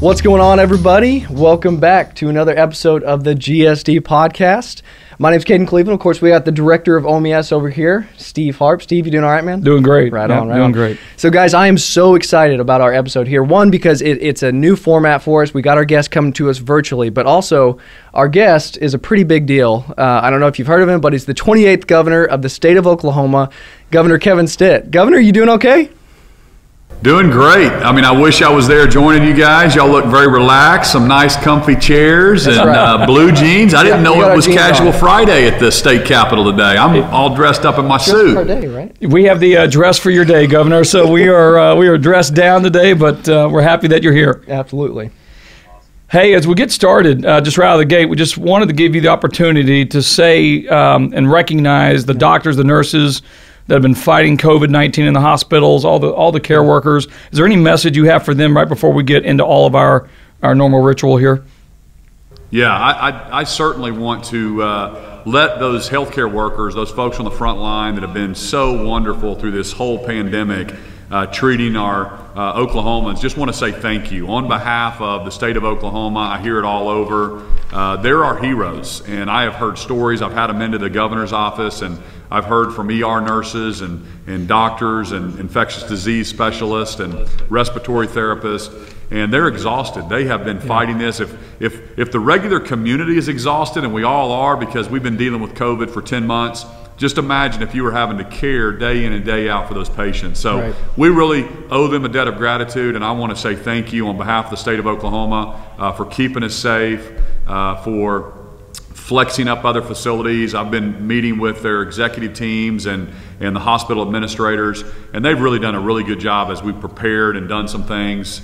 What's going on, everybody? Welcome back to another episode of the GSD Podcast. My name's Caden Cleveland. Of course, we got the director of OMS over here, Steve Harpe. Steve, you doing all right, man? Doing great. Right on, right doing on. Great. So, guys, I am so excited about our episode here. One, because it's a new format for us. We got our guest coming to us virtually, but also our guest is a pretty big deal. I don't know if you've heard of him, but he's the 28th governor of the state of Oklahoma, Governor Kevin Stitt. Governor, you doing okay? Doing great. I mean, I wish I was there joining you guys. Y'all look very relaxed, some nice comfy chairs. That's and right. Blue jeans. I didn't know it was Casual Friday at the state capitol today. I'm all dressed up in my suit. For our day, right? We have the dress for your day, Governor. So we are dressed down today, but we're happy that you're here. Absolutely. Hey, as we get started, just right out of the gate, we just wanted to give you the opportunity to say and recognize the doctors, the nurses that have been fighting COVID-19 in the hospitals, all the care workers. Is there any message you have for them right before we get into all of our normal ritual here? Yeah, I certainly want to let those healthcare workers, those folks on the front line that have been so wonderful through this whole pandemic, treating our Oklahomans, just want to say thank you. On behalf of the state of Oklahoma, I hear it all over. They're our heroes, and I have heard stories. I've had them into the governor's office, and I've heard from ER nurses and doctors and infectious disease specialists and respiratory therapists, and they're exhausted. They have been fighting this. If the regular community is exhausted, and we all are because we've been dealing with COVID for 10 months, just imagine if you were having to care day in and day out for those patients. So we really owe them a debt of gratitude, and I want to say thank you on behalf of the state of Oklahoma for keeping us safe, for flexing up other facilities. I've been meeting with their executive teams and the hospital administrators, and they've really done a really good job as we've prepared and done some things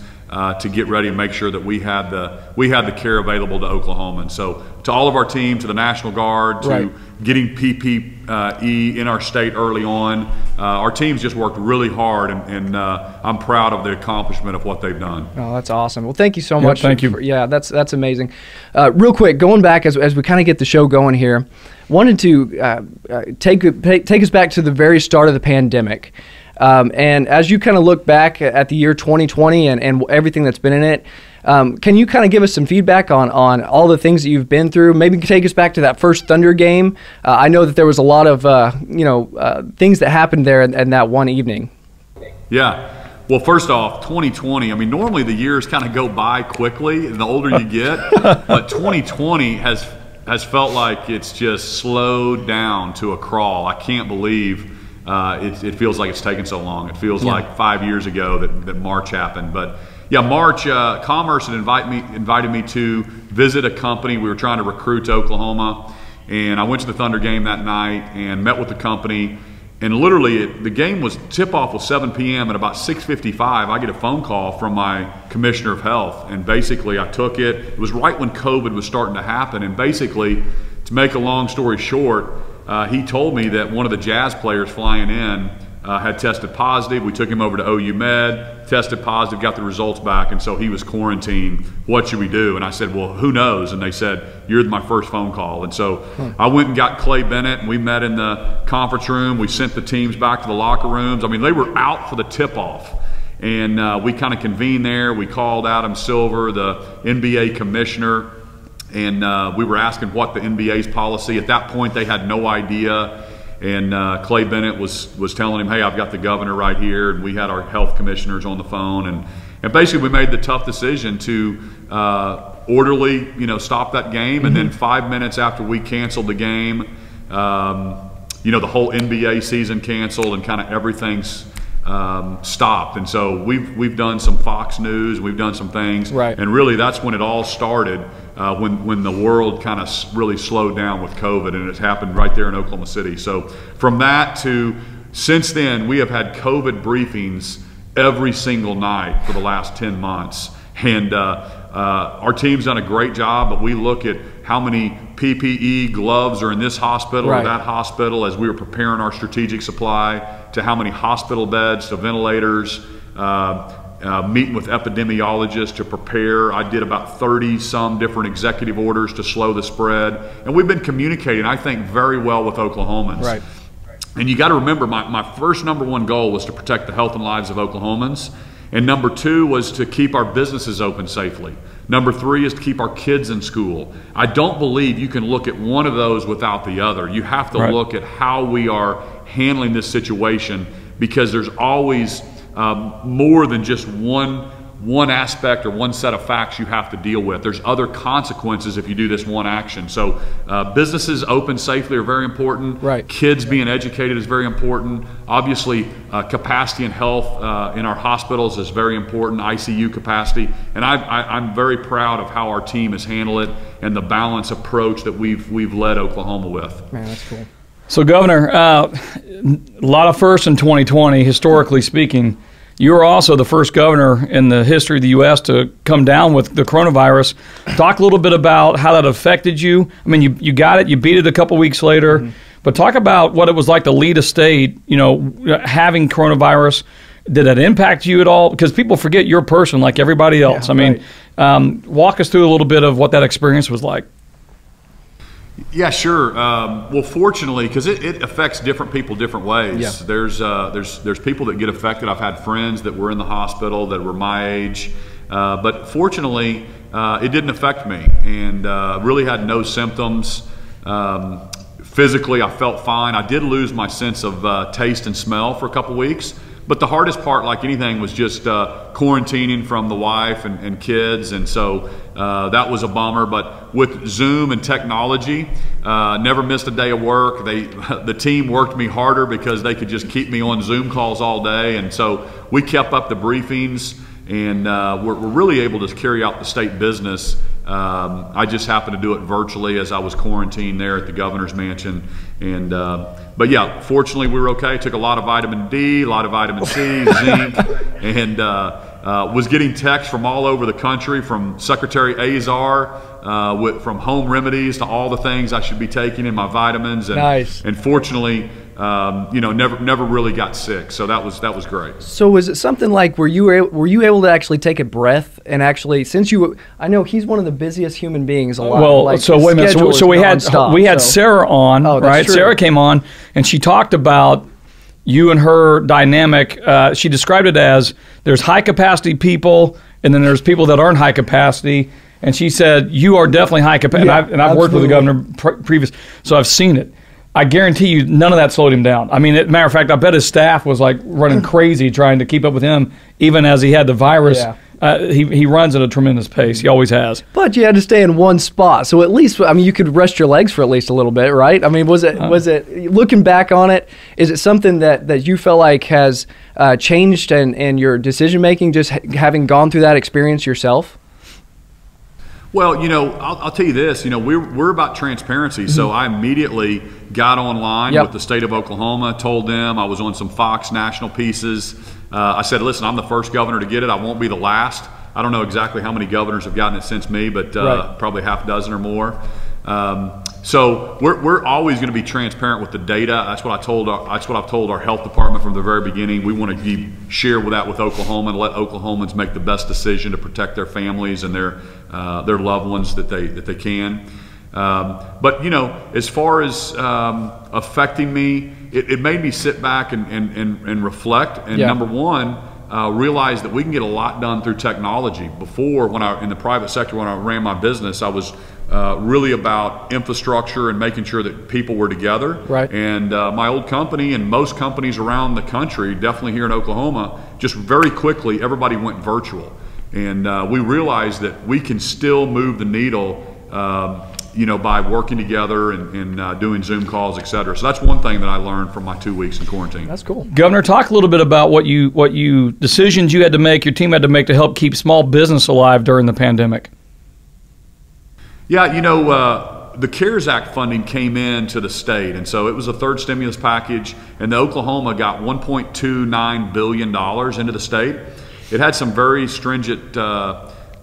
to get ready and make sure that we had the care available to Oklahomans. So to all of our team, to the National Guard, to getting PPE in our state early on, our teams just worked really hard, and I'm proud of the accomplishment of what they've done. Oh, that's awesome. Well, thank you so much. Thank you. That's amazing. Real quick, going back as we kind of get the show going here, wanted to take us back to the very start of the pandemic. And as you kind of look back at the year 2020 and everything that's been in it, can you kind of give us some feedback on all the things that you've been through? Maybe take us back to that first Thunder game. I know that there was a lot of things that happened there in that one evening. Yeah. Well, first off, 2020, I mean, normally the years kind of go by quickly and the older you get, but 2020 has felt like it's just slowed down to a crawl. I can't believe it feels like it's taken so long. It feels like 5 years ago that March happened. But yeah, March, Commerce had invited me to visit a company. We were trying to recruit to Oklahoma, and I went to the Thunder game that night and met with the company. And literally, the game tip-off was 7 p.m. and about 6:55, I get a phone call from my commissioner of health. And basically, I took it. It was right when COVID was starting to happen. And basically, to make a long story short, he told me that one of the Jazz players flying in had tested positive. We took him over to OU Med, tested positive, got the results back, and so he was quarantined. What should we do? And I said, well, who knows? And they said, you're my first phone call. And so I went and got Clay Bennett, and we met in the conference room. We sent the teams back to the locker rooms. I mean, they were out for the tip-off. And we kind of convened there. We called Adam Silver, the NBA commissioner, and we were asking what the NBA's policy. At that point, they had no idea. And Clay Bennett was telling him, hey, I've got the governor right here. And we had our health commissioners on the phone. And basically, we made the tough decision to orderly, stop that game. And then 5 minutes after we canceled the game, the whole NBA season canceled and kind of everything's stopped. And so we've done some Fox News, we've done some things, and really that's when it all started, when the world kind of really slowed down with COVID, and it's happened right there in Oklahoma City. So from that to since then, we have had COVID briefings every single night for the last 10 months. And our team's done a great job, but we look at how many PPE gloves are in this hospital or that hospital as we were preparing our strategic supply, to how many hospital beds, to ventilators, meeting with epidemiologists to prepare. I did about 30 some different executive orders to slow the spread. And we've been communicating, I think, very well with Oklahomans. And you got to remember, my first #1 goal was to protect the health and lives of Oklahomans. And number 2 was to keep our businesses open safely. Number 3 is to keep our kids in school. I don't believe you can look at one of those without the other. You have to look at how we are handling this situation, because there's always more than just one aspect or one set of facts you have to deal with. There's other consequences if you do this one action. So businesses open safely are very important. Right. Kids being educated is very important. Obviously, capacity and health in our hospitals is very important, ICU capacity. And I'm very proud of how our team has handled it and the balanced approach that we've led Oklahoma with. Man, that's cool. So, Governor, a lot of firsts in 2020, historically speaking. You were also the first governor in the history of the U.S. to come down with the coronavirus. Talk a little bit about how that affected you. I mean, you got it, you beat it a couple weeks later, but talk about what it was like to lead a state, having coronavirus. Did that impact you at all? Because people forget you're a person like everybody else. Walk us through a little bit of what that experience was like. Yeah, sure. Well, fortunately, because it affects different people different ways. Yeah. There's people that get affected. I've had friends that were in the hospital that were my age, but fortunately, it didn't affect me, and really had no symptoms. Physically, I felt fine. I did lose my sense of taste and smell for a couple weeks. But the hardest part, like anything, was just quarantining from the wife and kids, and so that was a bummer. But with Zoom and technology, never missed a day of work. The team worked me harder because they could just keep me on Zoom calls all day, and so we kept up the briefings, and we're really able to carry out the state business. I just happened to do it virtually as I was quarantined there at the governor's mansion. And but yeah, fortunately we were okay. Took a lot of vitamin D, a lot of vitamin C, zinc, and was getting texts from all over the country, from Secretary Azar, from home remedies to all the things I should be taking in my vitamins. And, nice. And fortunately, never really got sick, so that was great. So was it something like were you able to actually take a breath and actually, since I know he's one of the busiest human beings alive. Well, like so wait a minute. So we had Sarah on, right? True. Sarah came on and she talked about you and her dynamic. She described it as there's high capacity people and then there's people that aren't high capacity. And she said you are definitely high capacity. Yeah, and I've worked with the governor previous, so I've seen it. I guarantee you none of that slowed him down. I mean, matter of fact, I bet his staff was like running crazy trying to keep up with him, even as he had the virus. Yeah. He runs at a tremendous pace. He always has. But you had to stay in one spot, so at least you could rest your legs for at least a little bit, right? I mean, was it looking back on it? Is it something that you feel like has changed and your decision making, just having gone through that experience yourself? Well, I'll tell you this, we're about transparency. So I immediately got online with the state of Oklahoma, told them I was on some Fox national pieces. I said, listen, I'm the first governor to get it. I won't be the last. I don't know exactly how many governors have gotten it since me, but probably half a dozen or more. So we're always going to be transparent with the data. That's what I've told our health department from the very beginning. We want to share that with Oklahoma and let Oklahomans make the best decision to protect their families and their loved ones that they can. But as far as affecting me, it made me sit back and reflect. And number one, realize that we can get a lot done through technology. Before, in the private sector, when I ran my business, I was really about infrastructure and making sure that people were together. Right. And my old company and most companies around the country, definitely here in Oklahoma, just very quickly, everybody went virtual. And we realized that we can still move the needle by working together and doing Zoom calls, et cetera. So that's one thing that I learned from my 2 weeks in quarantine. That's cool. Governor, talk a little bit about what decisions you had to make, your team had to make to help keep small business alive during the pandemic. Yeah, the CARES Act funding came in to the state, and so it was a third stimulus package, and Oklahoma got $1.29 billion into the state. It had some very stringent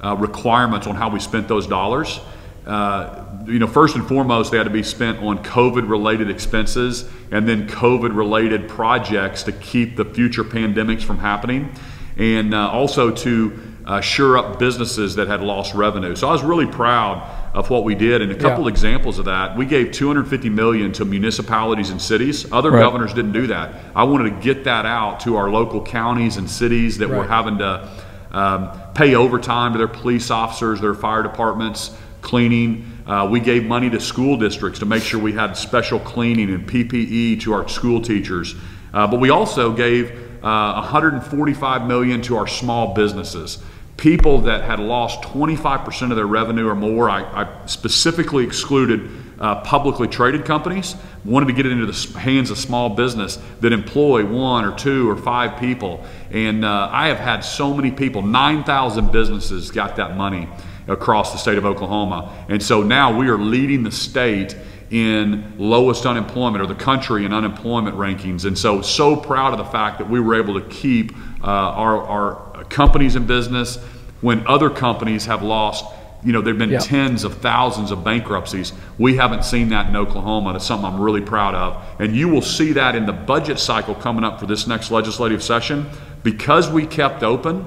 requirements on how we spent those dollars. First and foremost, they had to be spent on COVID-related expenses and then COVID-related projects to keep the future pandemics from happening, and also to shore up businesses that had lost revenue. So I was really proud of what we did. And a couple examples of that, we gave $250 million to municipalities and cities. Other governors didn't do that. I wanted to get that out to our local counties and cities that were having to pay overtime to their police officers, their fire departments, cleaning. We gave money to school districts to make sure we had special cleaning and PPE to our school teachers. But we also gave $145 million to our small businesses. People that had lost 25% of their revenue or more. I specifically excluded publicly traded companies. Wanted to get it into the hands of small business that employ 1 or 2 or 5 people. And I have had so many people, 9,000 businesses got that money across the state of Oklahoma. And so now we are leading the state in lowest unemployment, or the country in unemployment rankings. And so proud of the fact that we were able to keep our companies in business when other companies have lost, there have been tens of thousands of bankruptcies. We haven't seen that in Oklahoma. That's something I'm really proud of. And you will see that in the budget cycle coming up for this next legislative session. Because we kept open,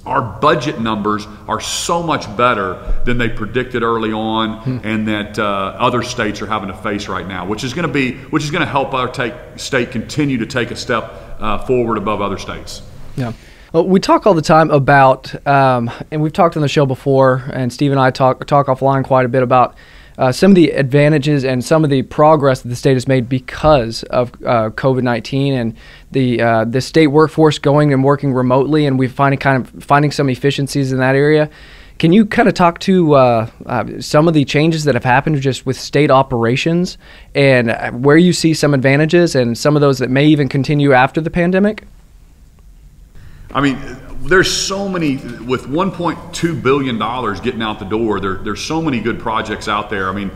our budget numbers are so much better than they predicted early on, and that other states are having to face right now, which is going to help our state continue to take a step forward above other states. Yeah. Well, we talk all the time about, and we've talked on the show before, and Steve and I talk offline quite a bit about some of the advantages and some of the progress that the state has made because of COVID-19 and the state workforce going and working remotely, and we're finding some efficiencies in that area. Can you kind of talk to some of the changes that have happened just with state operations and where you see some advantages and some of those that may even continue after the pandemic? I mean, there's so many, with $1.2 billion getting out the door, there's so many good projects out there. I mean,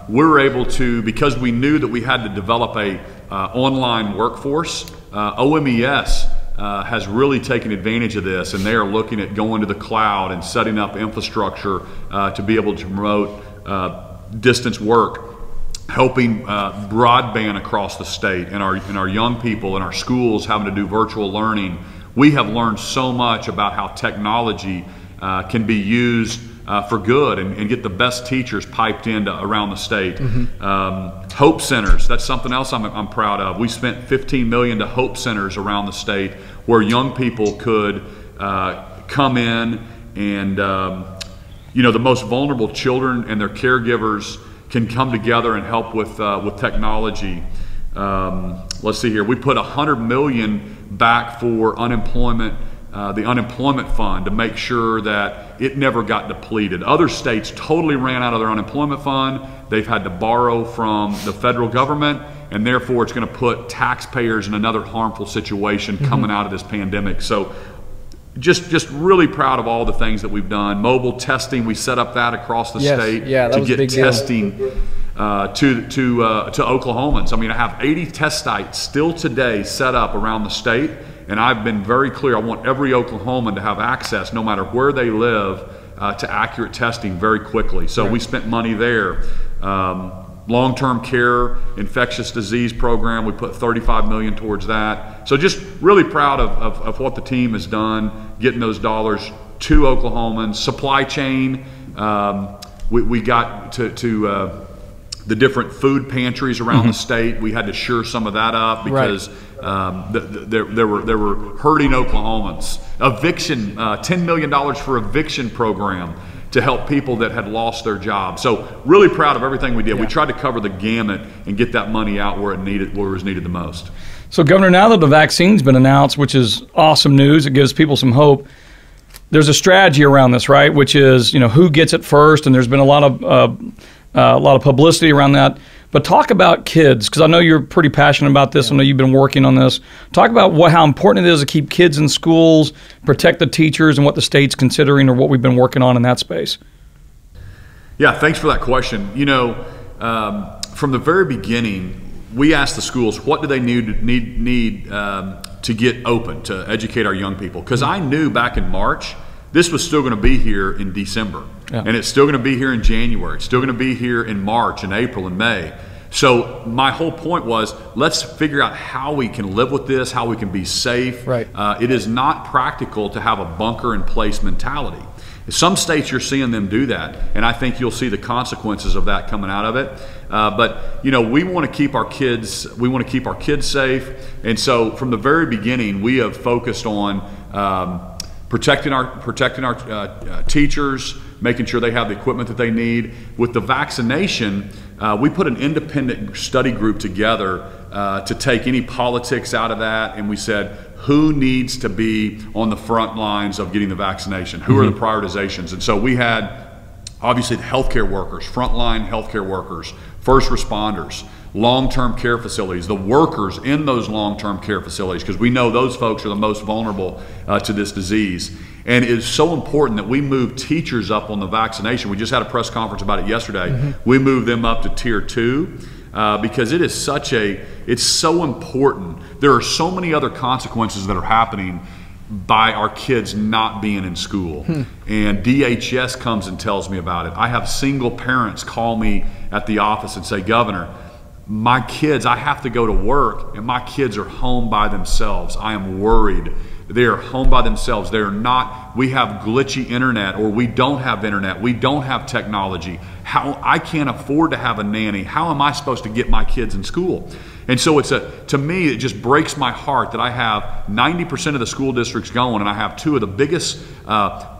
we're able to, because we knew that we had to develop a online workforce, OMES has really taken advantage of this, and they are looking at going to the cloud and setting up infrastructure to be able to promote distance work, helping broadband across the state, and our young people in our schools having to do virtual learning. We have learned so much about how technology can be used for good and get the best teachers piped into around the state. Hope centers, that's something else I'm proud of. We spent $15 million to Hope centers around the state where young people could come in and the most vulnerable children and their caregivers can come together and help with technology. Let's see here, we put $100 million back for unemployment, the unemployment fund, to make sure that it never got depleted. Other states totally ran out of their unemployment fund. They've had to borrow from the federal government, and therefore it's going to put taxpayers in another harmful situation coming out of this pandemic. So just really proud of all the things that we've done. Mobile testing, we set up that across the state to get testing to Oklahomans. I mean, I have 80 test sites still today set up around the state, and I've been very clear. I want every Oklahoman to have access, no matter where they live, to accurate testing very quickly. So we spent money there. Long-term care, infectious disease program, we put $35 million towards that. So just really proud of what the team has done, getting those dollars to Oklahomans. Supply chain, we got to the different food pantries around the state. We had to shore some of that up because there were hurting Oklahomans. Eviction, $10 million for eviction program to help people that had lost their jobs. So really proud of everything we did. We tried to cover the gamut and get that money out where it was needed the most. So Governor, now that the vaccine's been announced, which is awesome news, it gives people some hope. There's a strategy around this, right? Which is, who gets it first, and there's been a lot of publicity around that. But talk about kids, because I know you're pretty passionate about this. I know you've been working on this. Talk about how important it is to keep kids in schools, protect the teachers, and what the state's considering or what we've been working on in that space. Yeah, thanks for that question. From the very beginning, we asked the schools, what do they need to get open to educate our young people? Because I knew back in March, this was still going to be here in December. And it's still going to be here in January. It's still going to be here in March and April and May. So my whole point was, let's figure out how we can live with this, how we can be safe. It is not practical to have a bunker in place mentality. Some states you're seeing them do that, and I think you'll see the consequences of that coming out of it. But we want to keep our kids. We want to keep our kids safe, and so from the very beginning, we have focused on protecting our teachers, making sure they have the equipment that they need. With the vaccination, we put an independent study group together to take any politics out of that, and we said, who needs to be on the front lines of getting the vaccination? Who are the prioritizations? And so we had, obviously, the healthcare workers, frontline healthcare workers, first responders, long-term care facilities, the workers in those long-term care facilities, because we know those folks are the most vulnerable to this disease. And it is so important that we move teachers up on the vaccination. We just had a press conference about it yesterday. We moved them up to Tier 2 because it is it's so important. There are so many other consequences that are happening by our kids not being in school. And DHS comes and tells me about it. I have single parents call me at the office and say, Governor, my kids, I have to go to work and my kids are home by themselves. I am worried. They are home by themselves. They are not, we have glitchy internet, or we don't have internet. We don't have technology. I can't afford to have a nanny. How am I supposed to get my kids in school? And so to me, it just breaks my heart that I have 90% of the school districts going, and I have two of the biggest,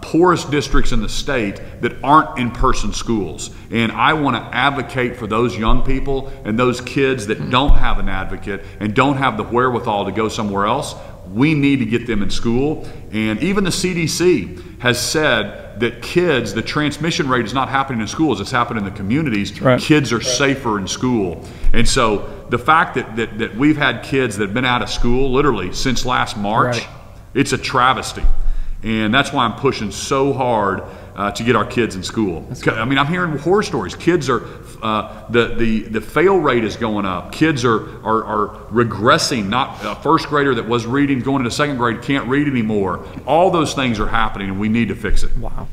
poorest districts in the state that aren't in-person schools. And I want to advocate for those young people and those kids that don't have an advocate and don't have the wherewithal to go somewhere else. We need to get them in school. And even the CDC has said that kids, the transmission rate is not happening in schools, it's happening in the communities. Right. Kids are safer in school. And so the fact that we've had kids that have been out of school literally since last March, it's a travesty. And that's why I'm pushing so hard to get our kids in school. I mean, I'm hearing horror stories. Kids are, the fail rate is going up. Kids are regressing. Not a first grader that was reading, going into second grade, can't read anymore. All those things are happening, and we need to fix it. Wow.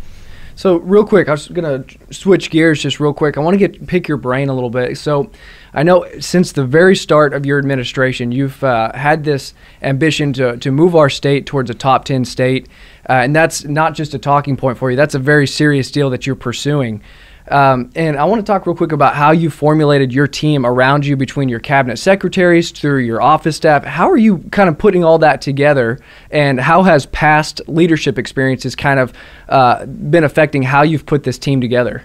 So real quick, I was going to switch gears just real quick. I want to pick your brain a little bit. So I know since the very start of your administration, you've had this ambition to move our state towards a top 10 state. And that's not just a talking point for you. That's a very serious deal that you're pursuing. And I want to talk real quick about how you formulated your team around you, between your cabinet secretaries through your office staff. How are you kind of putting all that together, and how has past leadership experiences kind of been affecting how you've put this team together?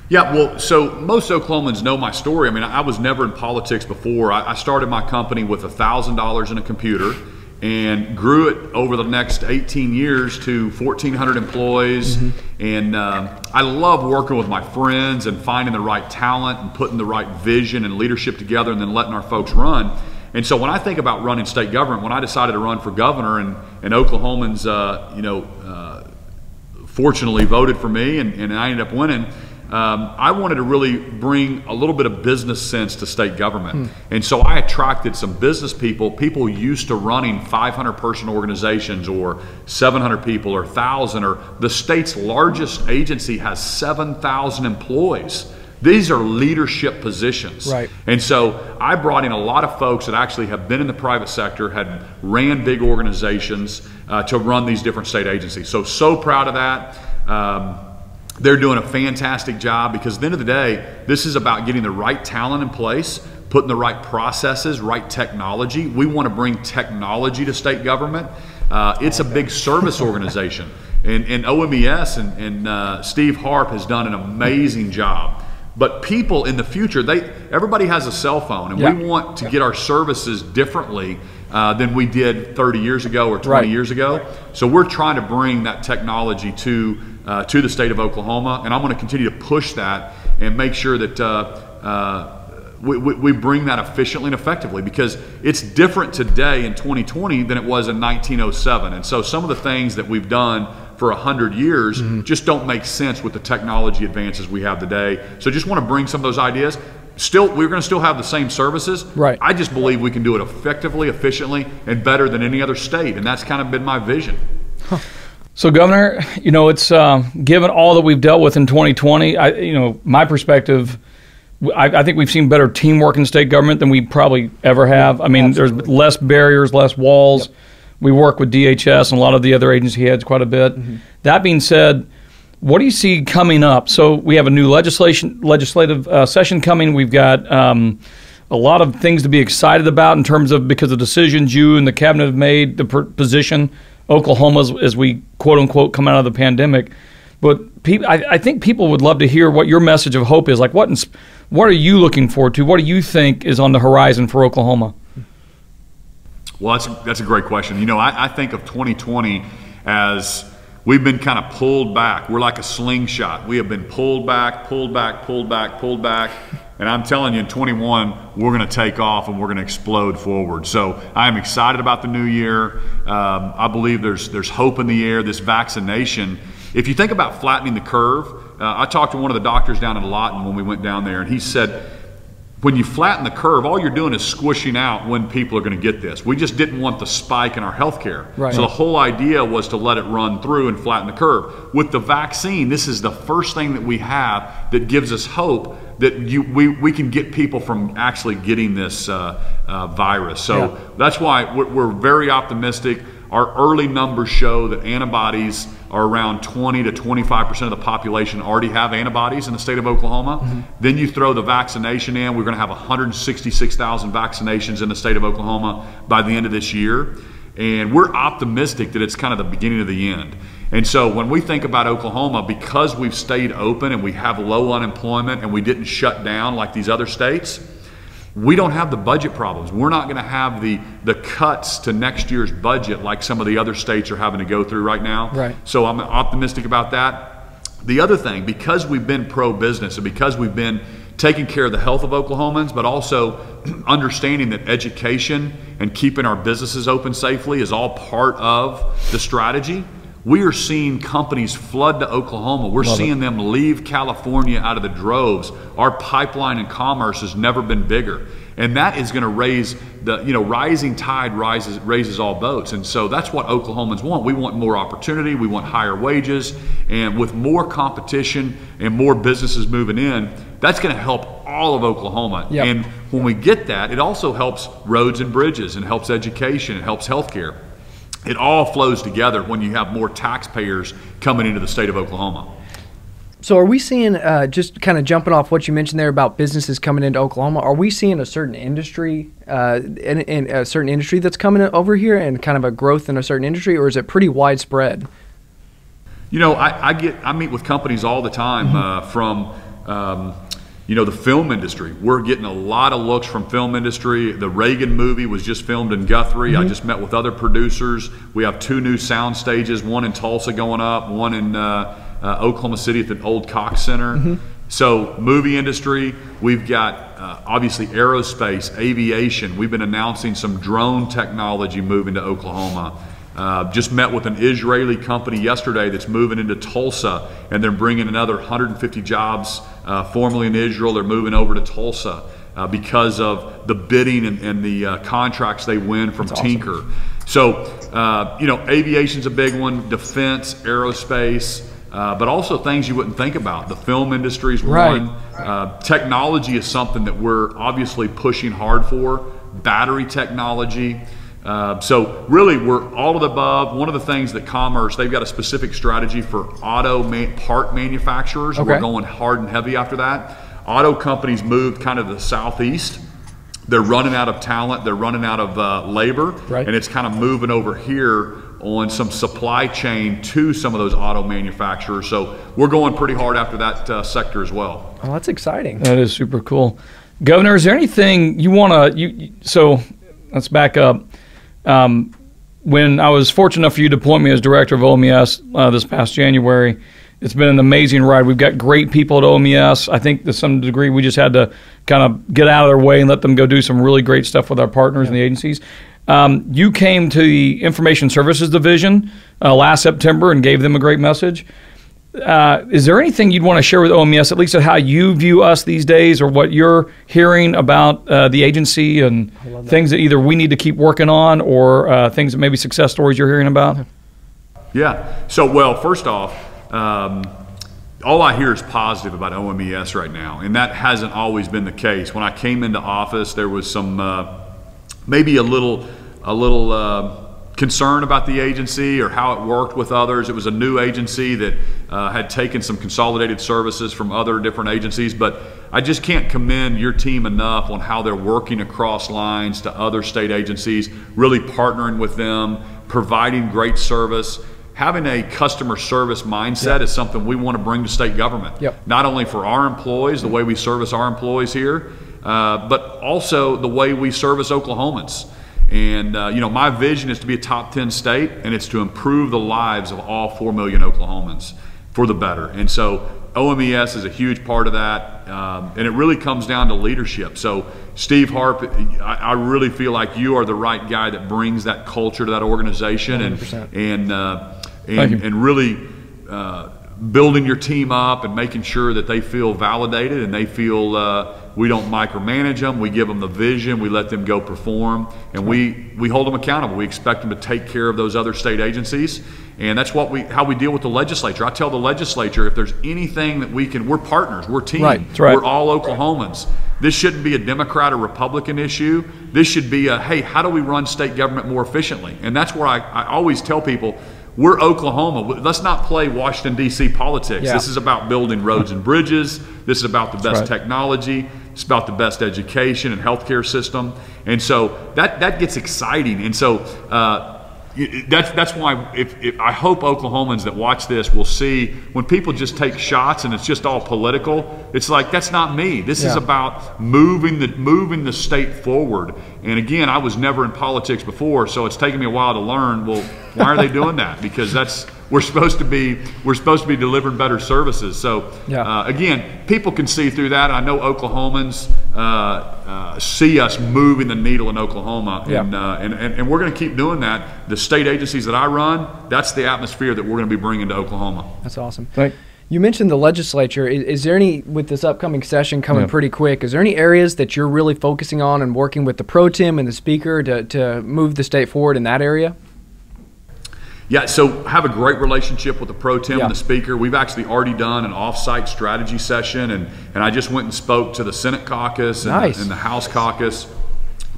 Yeah, well, so most Oklahomans know my story. I mean, I was never in politics before. I started my company with $1,000 in a computer and grew it over the next 18 years to 1,400 employees. And I love working with my friends and finding the right talent and putting the right vision and leadership together, and then letting our folks run. And so when I think about running state government, when I decided to run for governor, and Oklahomans, fortunately voted for me, and I ended up winning, I wanted to really bring a little bit of business sense to state government. And so I attracted some business people used to running 500-person organizations, or 700 people, or 1,000, or the state's largest agency has 7,000 employees. These are leadership positions. Right. And so I brought in a lot of folks that actually have been in the private sector, had ran big organizations to run these different state agencies. So proud of that. They're doing a fantastic job, because at the end of the day, this is about getting the right talent in place, putting the right processes, right technology. We want to bring technology to state government. It's a big service organization. And OMES and Steve Harpe has done an amazing job. But people in the future, everybody has a cell phone, and we want to get our services differently than we did 30 years ago or 20 years ago. So we're trying to bring that technology to the state of Oklahoma, and I'm going to continue to push that and make sure that we bring that efficiently and effectively, because it's different today in 2020 than it was in 1907. And so some of the things that we've done for 100 years just don't make sense with the technology advances we have today. So just want to bring some of those ideas. We're going to still have the same services. Right. I just believe we can do it effectively, efficiently, and better than any other state, and that's kind of been my vision. So, Governor, it's given all that we've dealt with in 2020. My perspective, I think we've seen better teamwork in state government than we probably ever have. I mean, There's less barriers, less walls. We work with DHS and a lot of the other agency heads quite a bit. That being said, what do you see coming up? So we have a new legislative session coming. We've got a lot of things to be excited about in terms of because of decisions you and the cabinet have made, the position Oklahoma as we quote unquote come out of the pandemic. But I think people would love to hear what your message of hope is. Like, what are you looking forward to? What do you think is on the horizon for Oklahoma? Well, that's a great question. You know, I think of 2020 as we've been kind of pulled back. We're like a slingshot. We have been pulled back, pulled back, pulled back, pulled back. And I'm telling you, in 21, we're going to take off and we're going to explode forward. So I'm excited about the new year. I believe there's hope in the air. This vaccination, if you think about flattening the curve, I talked to one of the doctors down in Lawton when we went down there, and he said, when you flatten the curve, all you're doing is squishing out when people are going to get this. We just didn't want the spike in our healthcare. Right. So the whole idea was to let it run through and flatten the curve. With the vaccine, this is the first thing that we have that gives us hope that we can get people from actually getting this virus. So that's why we're very optimistic. Our early numbers show that antibodies are around 20 to 25% of the population already have antibodies in the state of Oklahoma. Then you throw the vaccination in, we're going to have 166,000 vaccinations in the state of Oklahoma by the end of this year. And we're optimistic that it's kind of the beginning of the end. And so when we think about Oklahoma, because we've stayed open and we have low unemployment and we didn't shut down like these other states, we don't have the budget problems. We're not going to have the cuts to next year's budget like some of the other states are having to go through right now. Right. So I'm optimistic about that. The other thing, because we've been pro-business and because we've been taking care of the health of Oklahomans, but also understanding that education and keeping our businesses open safely is all part of the strategy, we are seeing companies flood to Oklahoma. We're seeing them leave California out of the droves. Our pipeline and commerce has never been bigger. And that is going to raise the, rising tide raises all boats. And so that's what Oklahomans want. We want more opportunity. We want higher wages. And with more competition and more businesses moving in, that's going to help all of Oklahoma. Yep. And when we get that, it also helps roads and bridges and helps education and helps healthcare. It all flows together when you have more taxpayers coming into the state of Oklahoma. So are we seeing, just kind of jumping off what you mentioned there about businesses coming into Oklahoma, are we seeing a certain industry, in a certain industry that's coming over here and kind of a growth in a certain industry, or is it pretty widespread? I meet with companies all the time from the film industry. We're getting a lot of looks from film industry. The Reagan movie was just filmed in Guthrie. I just met with other producers. We have 2 new sound stages, one in Tulsa going up, one in Oklahoma City at the old Cox Center. So movie industry, we've got obviously aerospace, aviation. We've been announcing some drone technology moving to Oklahoma. Just met with an Israeli company yesterday that's moving into Tulsa, and they're bringing another 150 jobs formerly in Israel. They're moving over to Tulsa because of the bidding and the contracts they win from Tinker. So, aviation's a big one, defense, aerospace, but also things you wouldn't think about. The film industry's one. Technology is something that we're obviously pushing hard for, battery technology. So really, we're all of the above. One of the things that Commerce, they've got a specific strategy for auto part manufacturers. We're going hard and heavy after that. Auto companies moved kind of to the southeast. They're running out of talent. They're running out of labor. And it's kind of moving over here on some supply chain to some of those auto manufacturers. So we're going pretty hard after that sector as well. Oh, that's exciting. That is super cool. Governor, is there anything you want to, so let's back up. When I was fortunate enough for you to appoint me as director of OMES this past January, it's been an amazing ride. We've got great people at OMES. I think to some degree we just had to kind of get out of their way and let them go do some really great stuff with our partners in the agencies. You came to the Information Services Division last September and gave them a great message. Is there anything you'd want to share with OMES, at least of how you view us these days, or what you're hearing about the agency and things that either we need to keep working on, or things that maybe success stories you're hearing about? Yeah. So, well, first off, all I hear is positive about OMES right now, and that hasn't always been the case. When I came into office, there was some maybe a little concern about the agency or how it worked with others. It was a new agency that had taken some consolidated services from other different agencies, but I just can't commend your team enough on how they're working across lines to other state agencies, really partnering with them, providing great service. Having a customer service mindset is something we want to bring to state government, not only for our employees, the way we service our employees here, but also the way we service Oklahomans. And you know, my vision is to be a top 10 state, and it's to improve the lives of all 4 million Oklahomans for the better. And so OMES is a huge part of that, and it really comes down to leadership. So Steve Harpe, I really feel like you are the right guy that brings that culture to that organization, and really building your team up and making sure that they feel validated and they feel we don't micromanage them. We give them the vision. We let them go perform, and we hold them accountable. We expect them to take care of those other state agencies, and that's how we deal with the legislature. I tell the legislature, if there's anything that we can, we're partners, we're team, we're all Oklahomans. This shouldn't be a Democrat or Republican issue. This should be a, hey, how do we run state government more efficiently? And that's where I always tell people, we're Oklahoma. Let's not play Washington, D.C. politics. This is about building roads and bridges. This is about the best technology. It's about the best education and healthcare system. And so that gets exciting. And so that's why if I hope Oklahomans that watch this will see when people just take shots and it's just all political, it's like, that's not me. This is about moving the state forward. And again, I was never in politics before, so it's taken me a while to learn, well, why are they doing that? Because we're supposed to be delivering better services. So again, people can see through that. I know Oklahomans see us moving the needle in Oklahoma, and we're going to keep doing that. The state agencies that I run, that's the atmosphere that we're going to be bringing to Oklahoma. That's awesome. You mentioned the legislature. Is there any, with this upcoming session coming pretty quick, is there any areas that you're really focusing on and working with the pro tem and the speaker to move the state forward in that area? Yeah, so have a great relationship with the pro tem and the speaker. We've actually already done an off-site strategy session, and I just went and spoke to the Senate caucus and the House caucus.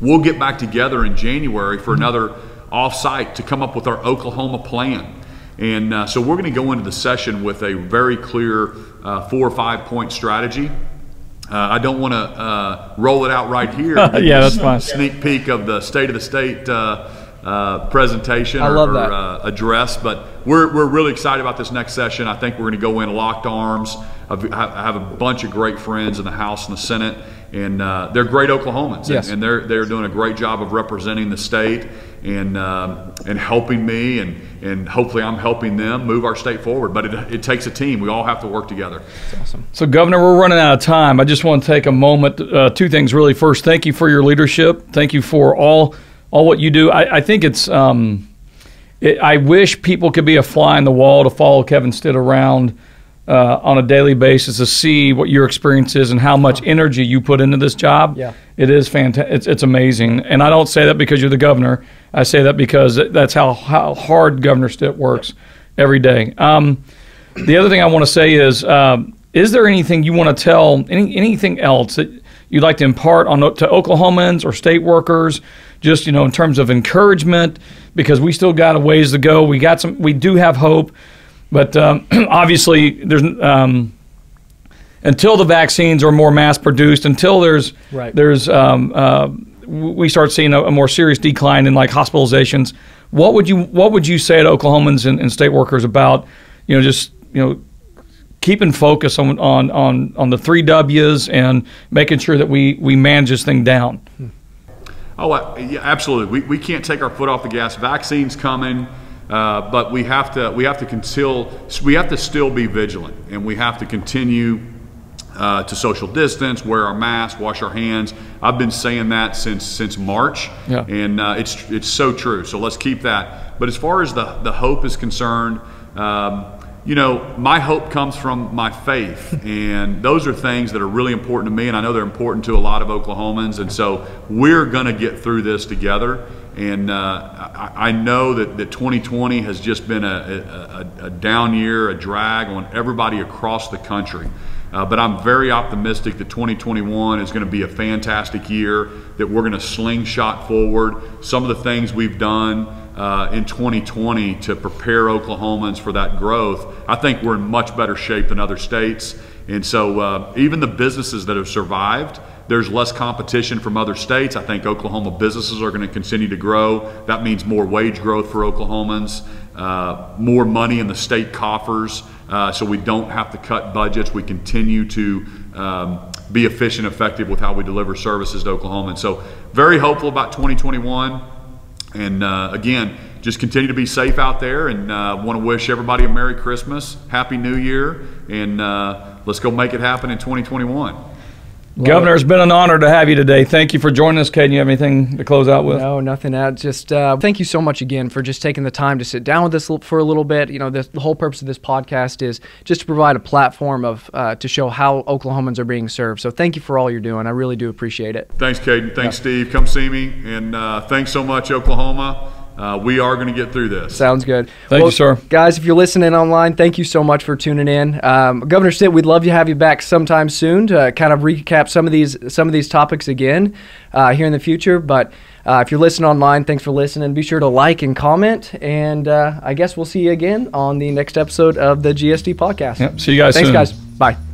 We'll get back together in January for another off-site to come up with our Oklahoma plan. And so we're going to go into the session with a very clear 4 or 5 point strategy. I don't want to roll it out right here. That's fine. Sneak peek of the State of the State presentation or address, but we're really excited about this next session. I think we're going to go in locked arms. I have a bunch of great friends in the House and the Senate, and they're great Oklahomans, and they're doing a great job of representing the state and helping me, and hopefully I'm helping them move our state forward. But it takes a team. We all have to work together. That's awesome. So, Governor, we're running out of time. I just want to take a moment. 2 things, really. First, thank you for your leadership. Thank you for all what you do. I think it's I wish people could be a fly in the wall to follow Kevin Stitt around on a daily basis to see what your experience is and how much energy you put into this job. It is fantastic. It's amazing. And I don't say that because you're the governor. I say that because that's how hard Governor Stitt works every day. The other thing I want to say is there anything you want to tell, anything else that you'd like to impart to Oklahomans or state workers, just, you know, in terms of encouragement, because we still got a ways to go. We do have hope, but obviously there's until the vaccines are more mass produced, until we start seeing a more serious decline in like hospitalizations. What would you say to Oklahomans and state workers about, keeping focus on the 3 W's and making sure that we manage this thing down? Oh, yeah, absolutely. We can't take our foot off the gas. Vaccines coming, but we have to still be vigilant, and we have to continue to social distance, wear our masks, wash our hands. I've been saying that since March, and it's so true. So let's keep that. But as far as the hope is concerned, my hope comes from my faith, and those are things that are really important to me, and I know they're important to a lot of Oklahomans, and so we're going to get through this together. And I know that 2020 has just been a down year, a drag on everybody across the country. But I'm very optimistic that 2021 is going to be a fantastic year, that we're going to slingshot forward. Some of the things we've done in 2020 to prepare Oklahomans for that growth, I think we're in much better shape than other states. And so even the businesses that have survived, there's less competition from other states. I think Oklahoma businesses are going to continue to grow. That means more wage growth for Oklahomans, more money in the state coffers, so we don't have to cut budgets. We continue to be efficient, effective with how we deliver services to Oklahomans. So very hopeful about 2021. And again, just continue to be safe out there, and want to wish everybody a Merry Christmas, Happy New Year, and let's go make it happen in 2021. Governor, it's been an honor to have you today. Thank you for joining us. Caden, you have anything to close out with? No, nothing. Just thank you so much again for just taking the time to sit down with us for a little bit. You know, the whole purpose of this podcast is just to provide a platform of to show how Oklahomans are being served. So thank you for all you're doing. I really do appreciate it. Thanks, Caden. Thanks, Steve. Come see me. And thanks so much, Oklahoma. We are going to get through this. Sounds good. Thank you, sir. Guys, if you're listening online, thank you so much for tuning in. Governor Stitt, we'd love to have you back sometime soon to kind of recap some of these topics again here in the future. But if you're listening online, thanks for listening. Be sure to like and comment. And I guess we'll see you again on the next episode of the GSD Podcast. Yep. See you guys soon. Thanks, guys. Bye.